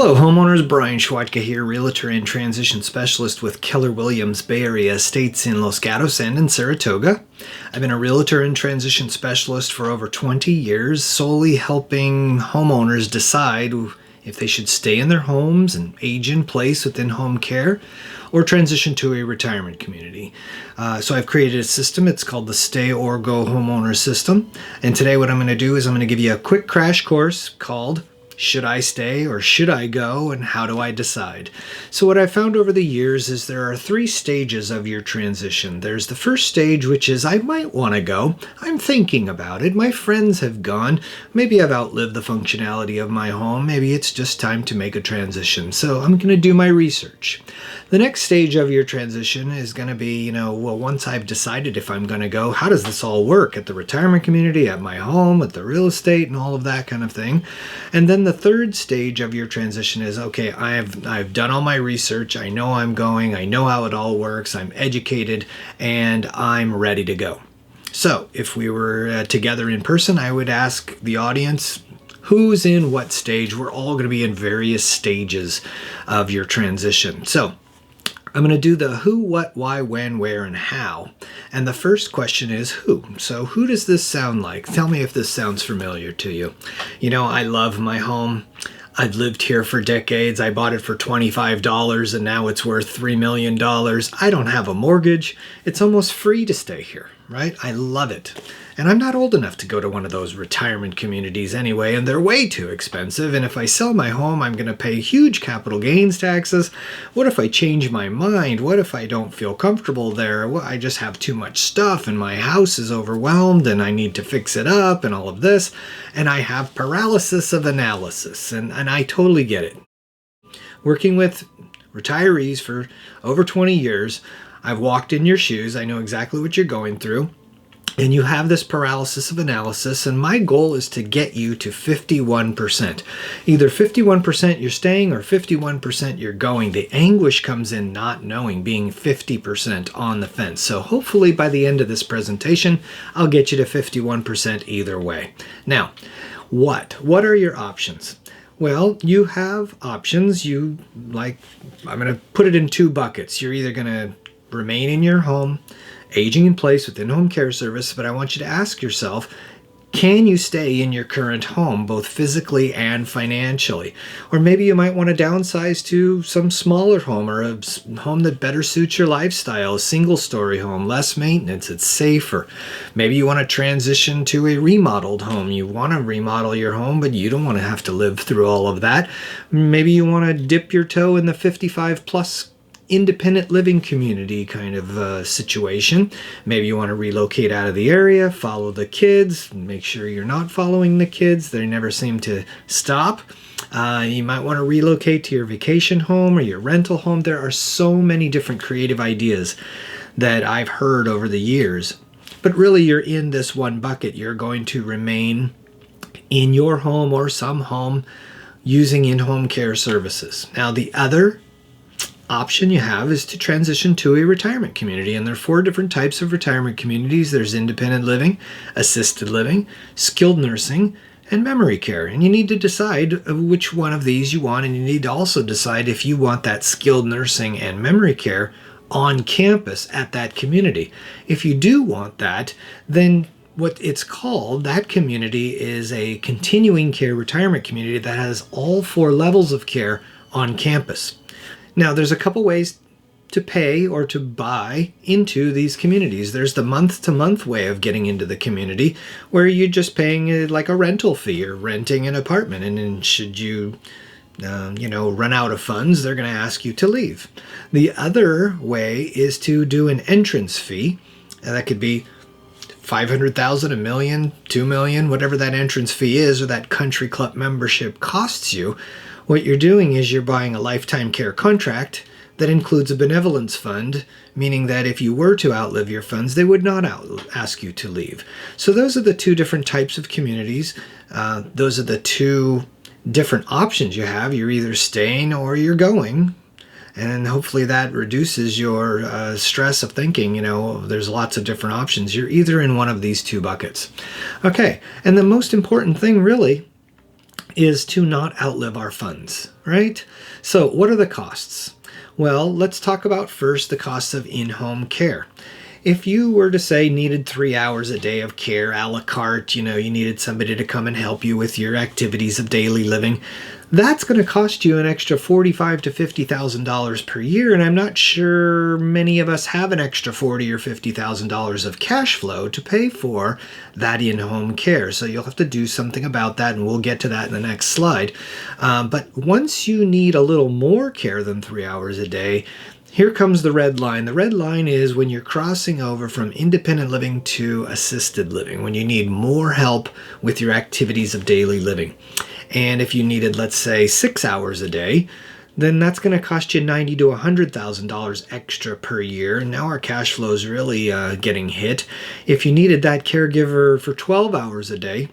Hello homeowners, Brian Schwatka here, Realtor and Transition Specialist with Keller Williams Bay Area Estates in Los Gatos and in Saratoga. I've been a Realtor and Transition Specialist for over 20 years, solely helping homeowners decide if they should stay in their homes and age in place within home care or transition to a retirement community. So I've created a system. It's called the Stay or Go Homeowner System. And today what I'm going to do is I'm going to give you a quick crash course called Should I Stay or Should I Go, and How Do I Decide? So what I've found over the years is there are 3 stages of your transition. There's the first stage, which is I might want to go. I'm thinking about it. My friends have gone. Maybe I've outlived the functionality of my home. Maybe it's just time to make a transition. So I'm going to do my research. The next stage of your transition is going to be, well, once I've decided if I'm going to go, how does this all work at the retirement community, at my home, at the real estate, and all of that kind of thing. And then the third stage of your transition is, okay, I've done all my research. I know I'm going. I know how it all works. I'm educated, and I'm ready to go. So if we were together in person, I would ask the audience, who's in what stage? We're all going to be in various stages of your transition. So I'm going to do the who, what, why, when, where, and how. And the first question is who. So who does this sound like? Tell me if this sounds familiar to you. I love my home. I've lived here for decades. I bought it for $25 and now it's worth $3 million. I don't have a mortgage. It's almost free to stay here, right? I love it. And I'm not old enough to go to one of those retirement communities anyway, and they're way too expensive. And if I sell my home, I'm going to pay huge capital gains taxes. What if I change my mind? What if I don't feel comfortable there? Well, I just have too much stuff and my house is overwhelmed and I need to fix it up and all of this. And I have paralysis of analysis, and I totally get it. Working with retirees for over 20 years, I've walked in your shoes. I know exactly what you're going through. And you have this paralysis of analysis, and my goal is to get you to 51%. Either 51% you're staying or 51% you're going. The anguish comes in not knowing, being 50% on the fence. So hopefully by the end of this presentation, I'll get you to 51% either way. Now, what are your options? Well, you have options. I'm going to put it in 2 buckets. You're either going to remain in your home, aging in place within home care service, but I want you to ask yourself, can you stay in your current home, both physically and financially? Or maybe you might want to downsize to some smaller home, or a home that better suits your lifestyle, a single-story home, less maintenance, it's safer. Maybe you want to transition to a remodeled home. You want to remodel your home, but you don't want to have to live through all of that. Maybe you want to dip your toe in the 55-plus independent living community kind of situation. Maybe you want to relocate out of the area, follow the kids, make sure you're not following the kids. They never seem to stop. You might want to relocate to your vacation home or your rental home. There are so many different creative ideas that I've heard over the years. But really, you're in this one bucket. You're going to remain in your home or some home using in-home care services. Now, the other option you have is to transition to a retirement community, and there are 4 different types of retirement communities. There's independent living, assisted living, skilled nursing, and memory care. And you need to decide which one of these you want, and you need to also decide if you want that skilled nursing and memory care on campus at that community. If you do want that, then what it's called, that community is a continuing care retirement community that has all 4 levels of care on campus. Now, there's a couple ways to pay or to buy into these communities. There's the month-to-month way of getting into the community, where you're just paying like a rental fee or renting an apartment. And then should you, run out of funds, they're going to ask you to leave. The other way is to do an entrance fee. And that could be $500,000, $1 million, $2 million, whatever that entrance fee is, or that country club membership costs you. What you're doing is you're buying a lifetime care contract that includes a benevolence fund, meaning that if you were to outlive your funds, they would not ask you to leave. So those are the 2 different types of communities. Those are the 2 different options you have. You're either staying or you're going. And hopefully that reduces your stress of thinking, there's lots of different options. You're either in one of these 2 buckets. Okay, and the most important thing really is to not outlive our funds, right? So what are the costs? Well, let's talk about first the costs of in-home care. If you were to say needed 3 hours a day of care, a la carte, you needed somebody to come and help you with your activities of daily living, that's going to cost you an extra $45,000 to $50,000 per year, and I'm not sure many of us have an extra $40,000 or $50,000 of cash flow to pay for that in-home care. So you'll have to do something about that, and we'll get to that in the next slide. But once you need a little more care than 3 hours a day, here comes the red line. The red line is when you're crossing over from independent living to assisted living, when you need more help with your activities of daily living. And if you needed, let's say, 6 hours a day, then that's going to cost you $90,000 to $100,000 extra per year. And now our cash flow is really getting hit. If you needed that caregiver for 12 hours a day,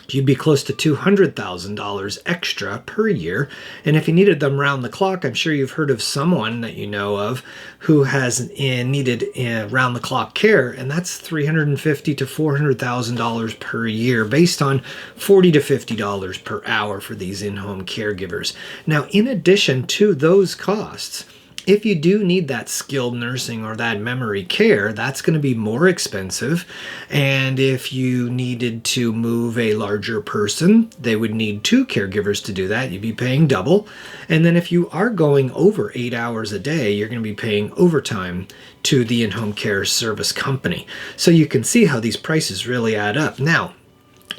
you'd be close to $200,000 extra per year. And if you needed them round the clock, I'm sure you've heard of someone that you know of who has needed round the clock care, and that's $350,000 to $400,000 per year based on $40 to $50 per hour for these in-home caregivers. Now, in addition to those costs, if you do need that skilled nursing or that memory care, that's going to be more expensive. And if you needed to move a larger person, they would need 2 caregivers to do that. You'd be paying double. And then if you are going over 8 hours a day, you're going to be paying overtime to the in-home care service company. So you can see how these prices really add up. Now,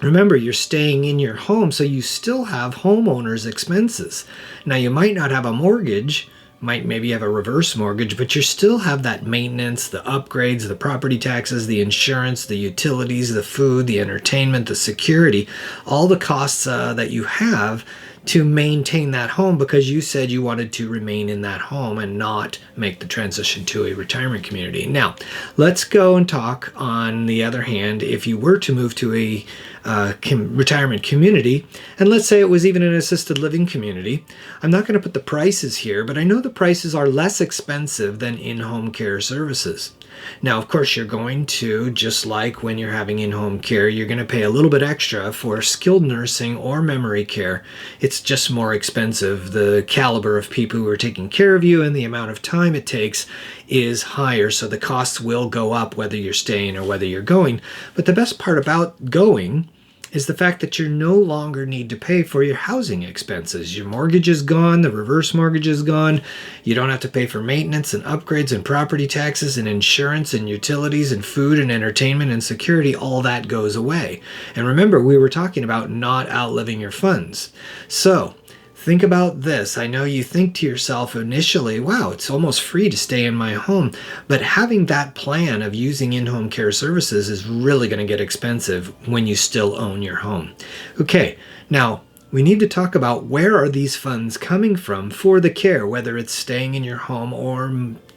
remember, you're staying in your home, so you still have homeowners' expenses. Now, you might not have a mortgage, might maybe have a reverse mortgage, but you still have that maintenance, the upgrades, the property taxes, the insurance, the utilities, the food, the entertainment, the security, all the costs that you have to maintain that home because you said you wanted to remain in that home and not make the transition to a retirement community. Now, let's go and talk on the other hand, if you were to move to a retirement community, and let's say it was even an assisted living community. I'm not going to put the prices here, but I know the prices are less expensive than in-home care services. Now, of course, you're going to, just like when you're having in-home care, you're going to pay a little bit extra for skilled nursing or memory care. It's just more expensive. The caliber of people who are taking care of you and the amount of time it takes is higher, so the costs will go up whether you're staying or whether you're going. But the best part about going is the fact that you no longer need to pay for your housing expenses. Your mortgage is gone, the reverse mortgage is gone. You don't have to pay for maintenance and upgrades and property taxes and insurance and utilities and food and entertainment and security. All that goes away. And remember, we were talking about not outliving your funds. So think about this. I know you think to yourself initially, wow, it's almost free to stay in my home. But having that plan of using in-home care services is really going to get expensive when you still own your home. Okay, now we need to talk about where are these funds coming from for the care, whether it's staying in your home or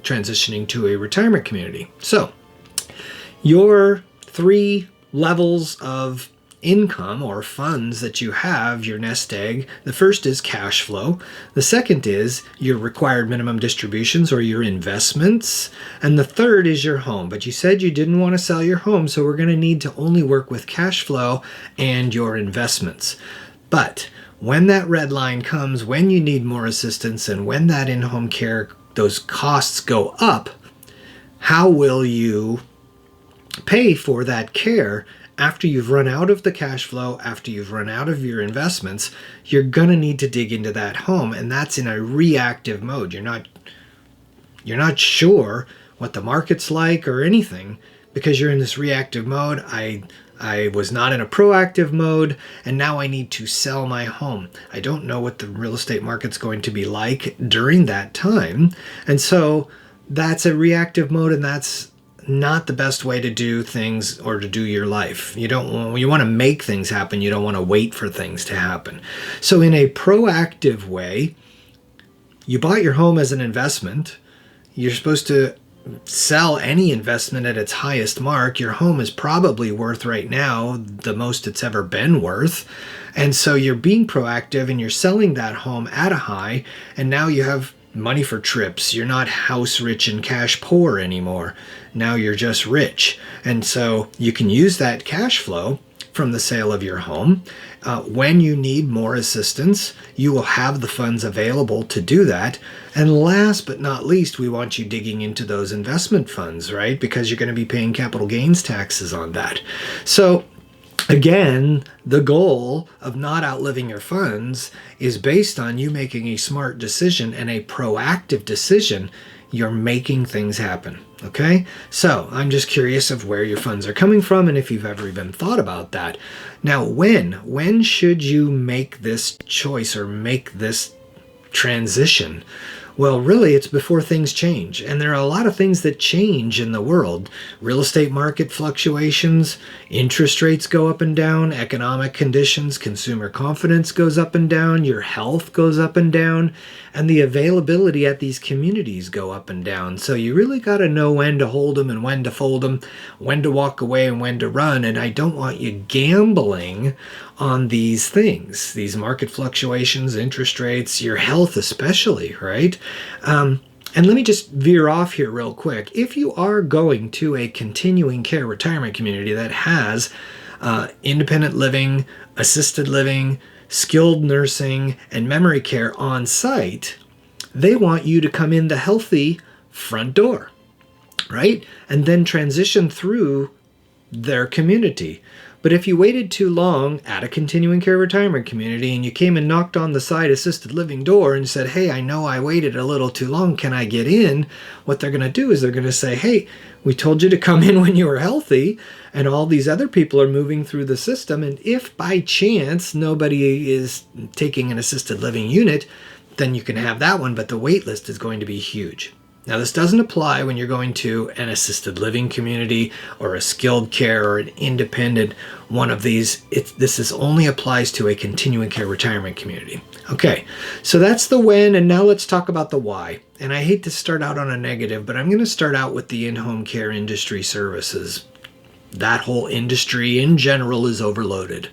transitioning to a retirement community. So your 3 levels of income or funds that you have, your nest egg. The first is cash flow. The second is your required minimum distributions or your investments. And the third is your home. But you said you didn't want to sell your home, so we're going to need to only work with cash flow and your investments. But when that red line comes, when you need more assistance and when that in-home care, those costs go up, how will you pay for that care? After you've run out of the cash flow, after you've run out of your investments, you're going to need to dig into that home, and that's in a reactive mode. You're not sure what the market's like or anything because you're in this reactive mode. I was not in a proactive mode, and now I need to sell my home. I don't know what the real estate market's going to be like during that time, and so that's a reactive mode, and that's not the best way to do things or to do your life. You want to make things happen. You don't want to wait for things to happen. So in a proactive way, you bought your home as an investment. You're supposed to sell any investment at its highest mark. Your home is probably worth right now the most it's ever been worth. And so you're being proactive and you're selling that home at a high, and now you have money for trips. You're not house rich and cash poor anymore. Now you're just rich. And so you can use that cash flow from the sale of your home. When you need more assistance, you will have the funds available to do that. And last but not least, we want you digging into those investment funds, right? Because you're going to be paying capital gains taxes on that. So again, the goal of not outliving your funds is based on you making a smart decision and a proactive decision. You're making things happen. Okay? So I'm just curious of where your funds are coming from and if you've ever even thought about that. Now, when should you make this choice or make this transition? Well, really, it's before things change. And there are a lot of things that change in the world. Real estate market fluctuations, interest rates go up and down, economic conditions, consumer confidence goes up and down, your health goes up and down, and the availability at these communities go up and down. So you really got to know when to hold them and when to fold them, when to walk away and when to run. And I don't want you gambling on these things, these market fluctuations, interest rates, your health especially, right? And let me just veer off here real quick. If you are going to a continuing care retirement community that has independent living, assisted living, skilled nursing, and memory care on site, they want you to come in the healthy front door, right? And then transition through their community. But if you waited too long at a continuing care retirement community and you came and knocked on the side assisted living door and said, hey, I know I waited a little too long, can I get in? What they're going to do is they're going to say, hey, we told you to come in when you were healthy, and all these other people are moving through the system. And if by chance nobody is taking an assisted living unit, then you can have that one, but the wait list is going to be huge. Now, this doesn't apply when you're going to an assisted living community or a skilled care or an independent one of these. This only applies to a continuing care retirement community. Okay, so that's the when, and now let's talk about the why. And I hate to start out on a negative, but I'm going to start out with the in-home care industry services. That whole industry in general is overloaded.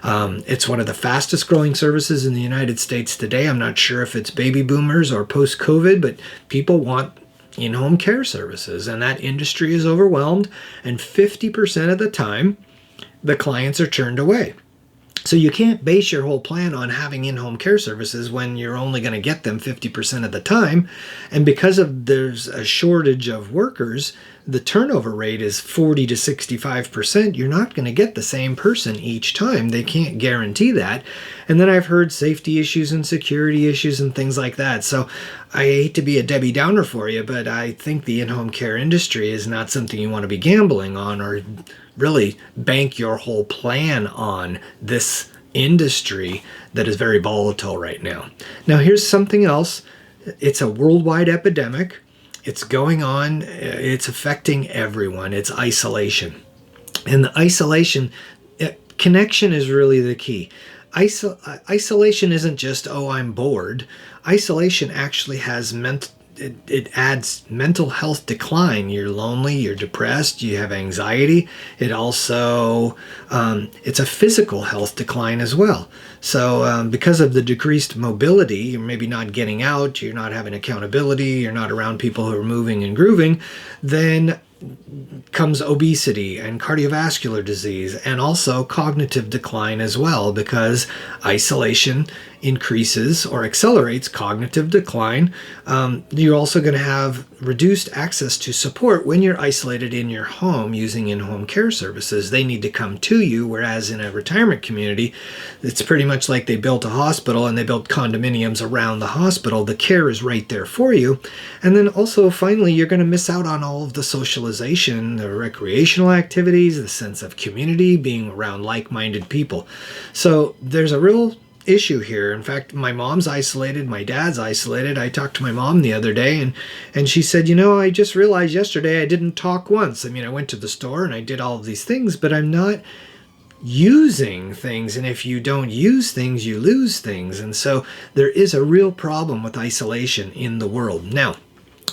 It's one of the fastest growing services in the United States today. I'm not sure if it's baby boomers or post-COVID, but people want in-home care services, and that industry is overwhelmed, and 50% of the time, the clients are turned away. So you can't base your whole plan on having in-home care services when you're only going to get them 50% of the time. And because there's a shortage of workers, the turnover rate is 40 to 65%. You're not going to get the same person each time. They can't guarantee that. And then I've heard safety issues and security issues and things like that. So I hate to be a Debbie Downer for you, but I think the in-home care industry is not something you want to be gambling on or really bank your whole plan on. This industry that is very volatile right now. Now, here's something else. It's a worldwide epidemic. It's going on. It's affecting everyone. It's isolation. And the isolation, connection is really the key. Isolation isn't just, oh, I'm bored. Isolation actually has it adds mental health decline. You're lonely, you're depressed, you have anxiety. It also, it's a physical health decline as well. So because of the decreased mobility, you're maybe not getting out, you're not having accountability, you're not around people who are moving and grooving, then comes obesity and cardiovascular disease, and also cognitive decline as well, because isolation increases or accelerates cognitive decline. You're also going to have reduced access to support when you're isolated in your home using in-home care services. They need to come to you, whereas in a retirement community, it's pretty much like they built a hospital and they built condominiums around the hospital. The care is right there for you. And then also, finally, you're going to miss out on all of the socialization, the recreational activities, the sense of community, being around like-minded people. So there's a real issue here. In fact, my mom's isolated, my dad's isolated. I talked to my mom the other day and she said, I just realized yesterday I didn't talk once. I mean, I went to the store and I did all of these things, but I'm not using things. And if you don't use things, you lose things. And so there is a real problem with isolation in the world. Now,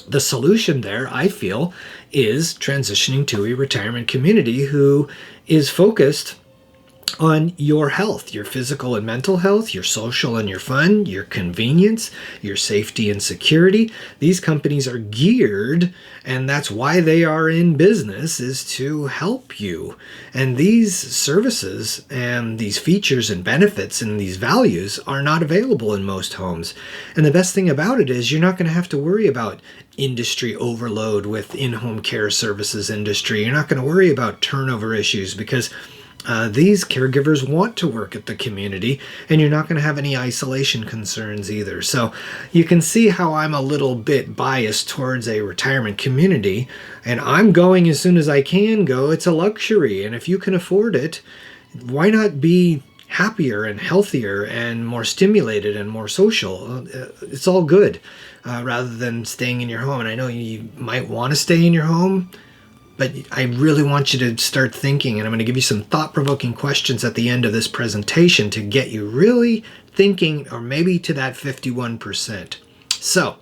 the solution there, I feel, is transitioning to a retirement community who is focused on your health, your physical and mental health, your social and your fun, your convenience, your safety and security. These companies are geared, and that's why they are in business, is to help you. And these services and these features and benefits and these values are not available in most homes. And the best thing about it is you're not going to have to worry about industry overload with in-home care services industry. You're not going to worry about turnover issues because these caregivers want to work at the community, and you're not going to have any isolation concerns either. So you can see how I'm a little bit biased towards a retirement community, and I'm going as soon as I can go. It's a luxury, and if you can afford it, why not be happier and healthier and more stimulated and more social? It's all good, rather than staying in your home. And I know you might want to stay in your home, but I really want you to start thinking, and I'm going to give you some thought-provoking questions at the end of this presentation to get you really thinking, or maybe to that 51%. So,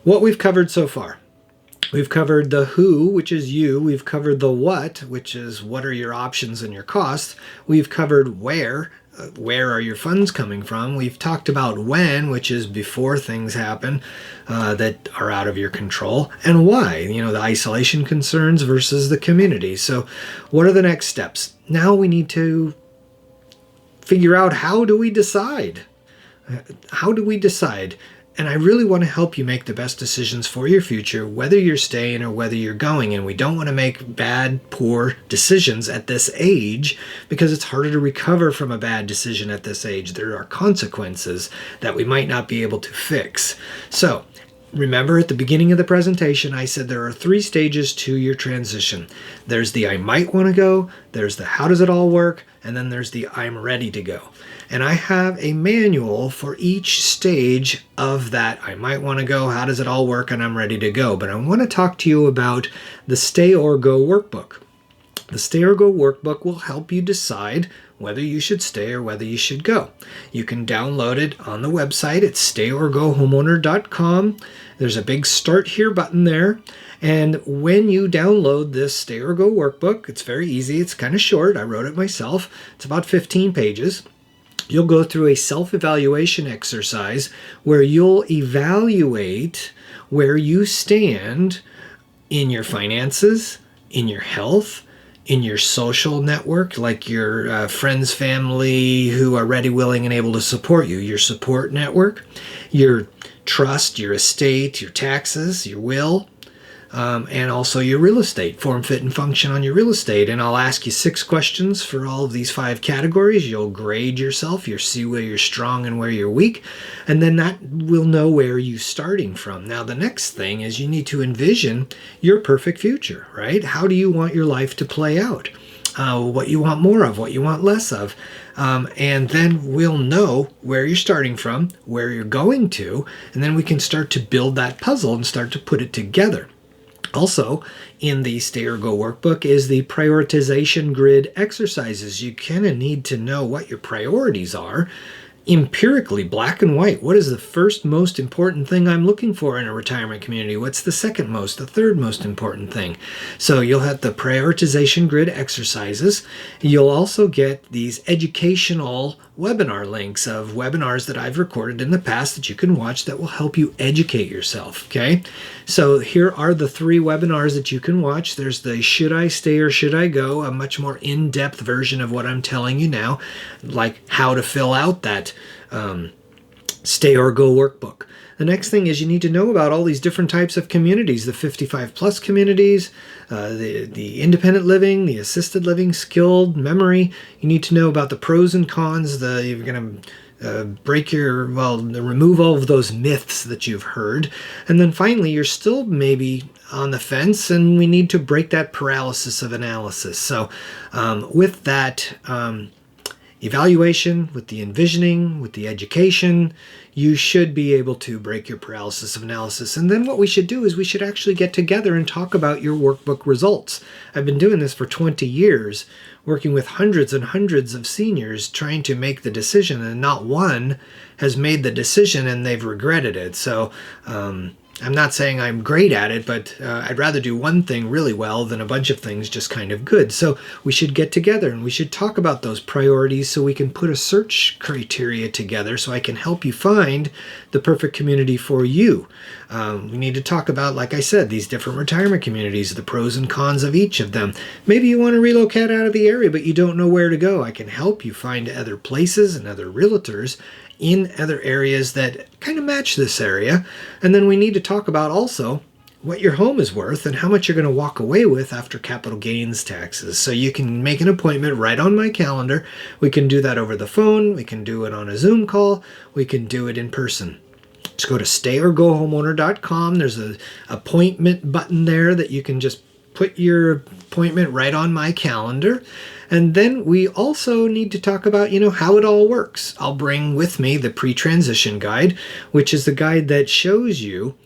what we've covered so far. We've covered the who, which is you. We've covered the what, which is what are your options and your costs. We've covered where are your funds coming from. We've talked about when, which is before things happen that are out of your control, and why, the isolation concerns versus the community. So what are the next steps? Now we need to figure out, how do we decide? How do we decide? And I really want to help you make the best decisions for your future, whether you're staying or whether you're going. And we don't want to make bad, poor decisions at this age, because it's harder to recover from a bad decision at this age. There are consequences that we might not be able to fix. So remember, at the beginning of the presentation, I said there are 3 stages to your transition. There's the I might want to go, there's the how does it all work, and then there's the I'm ready to go. And I have a manual for each stage of that I might want to go, how does it all work, and I'm ready to go. But I want to talk to you about the Stay or Go workbook. The Stay or Go workbook will help you decide whether you should stay or whether you should go. You can download it on the website at stayorgohomeowner.com. There's a big Start Here button there. And when you download this Stay or Go workbook, it's very easy. It's kind of short. I wrote it myself. It's about 15 pages. You'll go through a self-evaluation exercise where you'll evaluate where you stand in your finances, in your health, in your social network, like your friends, family who are ready, willing, and able to support you, your support network, your trust, your estate, your taxes, your will, and also your real estate, form, fit, and function on your real estate. And I'll ask you 6 questions for all of these 5 categories. You'll grade yourself. You'll see where you're strong and where you're weak. And then that will know where you're starting from. Now, the next thing is you need to envision your perfect future, right? How do you want your life to play out? What you want more of, what you want less of. And then we'll know where you're starting from, where you're going to, and then we can start to build that puzzle and start to put it together. Also, in the Stay or Go workbook is the prioritization grid exercises. You kind of need to know what your priorities are empirically, black and white. What is the first most important thing I'm looking for in a retirement community? What's the second most, the third most important thing? So you'll have the prioritization grid exercises. You'll also get these educational webinar links of webinars that I've recorded in the past that you can watch that will help you educate yourself, okay? So here are the 3 webinars that you can watch. There's the Should I Stay or Should I Go, a much more in-depth version of what I'm telling you now, like how to fill out that Stay or Go workbook. The next thing is you need to know about all these different types of communities, the 55 plus communities, the independent living, the assisted living, skilled, memory. You need to know about the pros and cons. You're going to remove all of those myths that you've heard. And then finally, you're still maybe on the fence, and we need to break that paralysis of analysis. So with that evaluation, with the envisioning, with the education, you should be able to break your paralysis of analysis. And then what we should do is we should actually get together and talk about your workbook results. I've been doing this for 20 years, working with hundreds and hundreds of seniors trying to make the decision, and not one has made the decision and they've regretted it. So I'm not saying I'm great at it, but I'd rather do one thing really well than a bunch of things just kind of good. So we should get together and we should talk about those priorities so we can put a search criteria together so I can help you find the perfect community for you. We need to talk about, like I said, these different retirement communities, the pros and cons of each of them. Maybe you want to relocate out of the area, but you don't know where to go. I can help you find other places and other realtors in other areas that kind of match this area. And then we need to talk about also what your home is worth and how much you're going to walk away with after capital gains taxes. So you can make an appointment right on my calendar. We can do that over the phone. We can do it on a Zoom call. We can do it in person. Just go to stayorgohomeowner.com. There's an appointment button there that you can just put your appointment right on my calendar. And then we also need to talk about, how it all works. I'll bring with me the pre-transition guide, which is the guide that shows you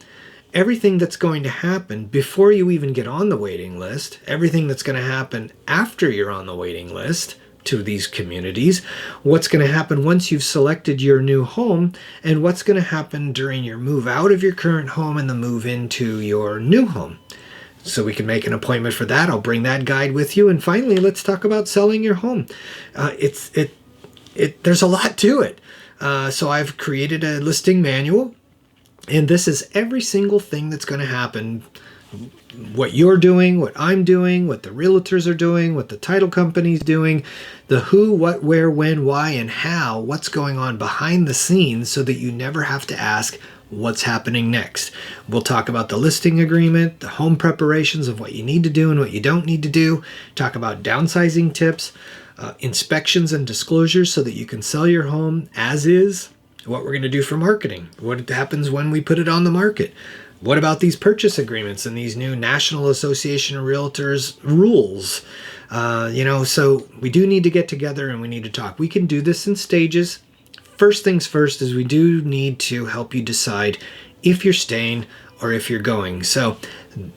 everything that's going to happen before you even get on the waiting list, everything that's going to happen after you're on the waiting list to these communities, what's going to happen once you've selected your new home, and what's going to happen during your move out of your current home and the move into your new home. So we can make an appointment for that. I'll bring that guide with you. And finally, let's talk about selling your home. There's a lot to it. So I've created a listing manual, and this is every single thing that's going to happen. What you're doing, what I'm doing, what the realtors are doing, what the title company's doing, the who, what, where, when, why, and how, what's going on behind the scenes so that you never have to ask, what's happening next. We'll talk about the listing agreement, the home preparations of what you need to do and what you don't need to do, talk about downsizing tips, inspections and disclosures so that you can sell your home as is, what we're going to do for marketing, what happens when we put it on the market. What about these purchase agreements and these new National Association of Realtors rules? So we do need to get together and we need to talk. We can do this in stages. First things first is we do need to help you decide if you're staying or if you're going. So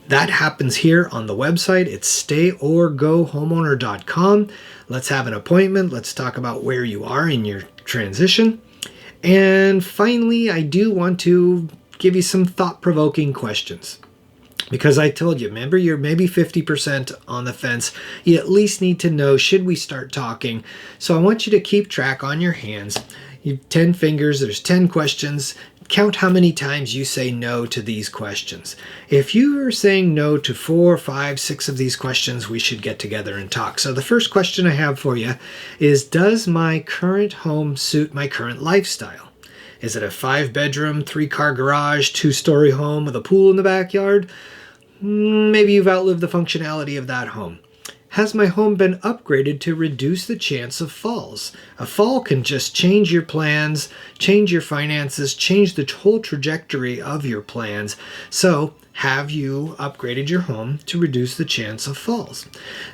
that happens here on the website. It's stayorgohomeowner.com. Let's have an appointment. Let's talk about where you are in your transition. And finally, I do want to give you some thought-provoking questions. Because I told you, remember, you're maybe 50% on the fence. You at least need to know, should we start talking? So I want you to keep track on your hands. You have 10 fingers, there's 10 questions. Count how many times you say no to these questions. If you are saying no to 4, 5, 6 of these questions, we should get together and talk. So the first question I have for you is, does my current home suit my current lifestyle? Is it a 5-bedroom, 3-car garage, 2-story home with a pool in the backyard? Maybe you've outlived the functionality of that home. Has my home been upgraded to reduce the chance of falls? A fall can just change your plans, change your finances, change the whole trajectory of your plans. So, have you upgraded your home to reduce the chance of falls?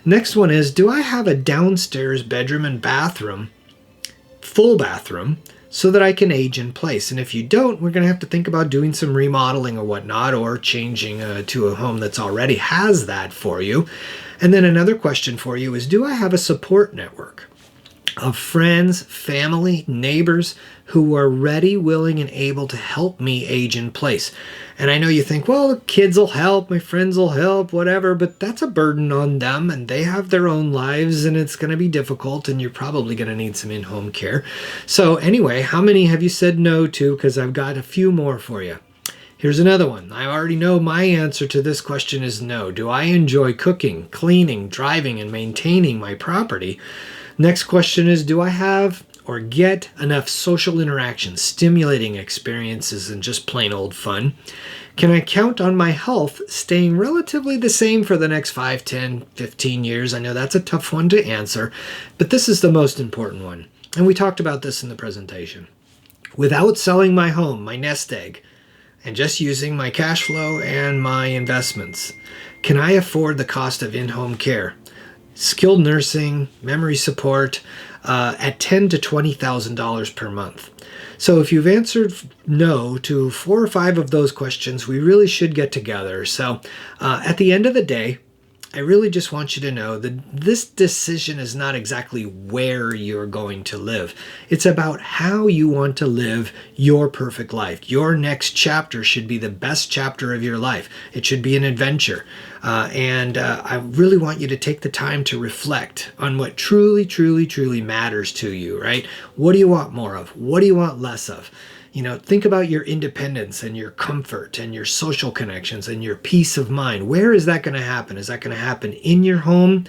Next one is, do I have a downstairs bedroom and bathroom, full bathroom, so that I can age in place? And if you don't, we're going to have to think about doing some remodeling or whatnot, or changing to a home that's already has that for you. And then another question for you is, do I have a support network of friends, family, neighbors who are ready, willing, and able to help me age in place? And I know you think, well, the kids will help, my friends will help, whatever, but that's a burden on them, and they have their own lives, and it's going to be difficult, and you're probably going to need some in-home care. So anyway, how many have you said no to? Because I've got a few more for you. Here's another one. I already know my answer to this question is no. Do I enjoy cooking, cleaning, driving, and maintaining my property? Next question is, do I have or get enough social interaction, stimulating experiences, and just plain old fun? Can I count on my health staying relatively the same for the next 5, 10, 15 years? I know that's a tough one to answer, but this is the most important one. And we talked about this in the presentation. Without selling my home, my nest egg, and just using my cash flow and my investments, can I afford the cost of in-home care, skilled nursing, memory support, at $10,000 to $20,000 per month? So if you've answered no to 4 or 5 of those questions, we really should get together. So at the end of the day, I really just want you to know that this decision is not exactly where you're going to live. It's about how you want to live your perfect life. Your next chapter should be the best chapter of your life. It should be an adventure. I really want you to take the time to reflect on what truly, truly, truly matters to you, right? What do you want more of? What do you want less of? Think about your independence and your comfort and your social connections and your peace of mind. Where is that going to happen? Is that going to happen in your home,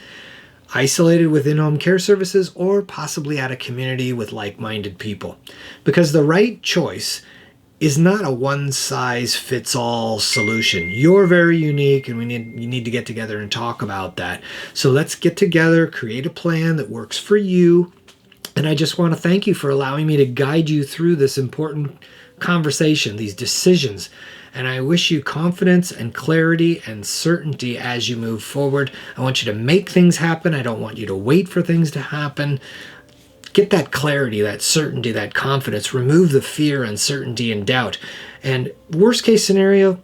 isolated with in-home care services, or possibly at a community with like-minded people? Because the right choice is not a one-size-fits-all solution. You're very unique, and you need to get together and talk about that. So let's get together, create a plan that works for you. And I just want to thank you for allowing me to guide you through this important conversation, these decisions. And I wish you confidence and clarity and certainty as you move forward. I want you to make things happen. I don't want you to wait for things to happen. Get that clarity, that certainty, that confidence. Remove the fear, uncertainty, and doubt. And worst case scenario,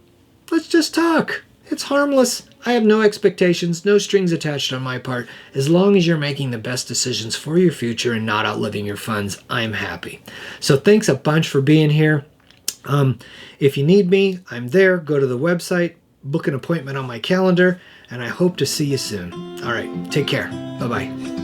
let's just talk. It's harmless. I have no expectations, no strings attached on my part. As long as you're making the best decisions for your future and not outliving your funds, I'm happy. So thanks a bunch for being here. If you need me, I'm there. Go to the website, book an appointment on my calendar, and I hope to see you soon. All right, take care. Bye-bye.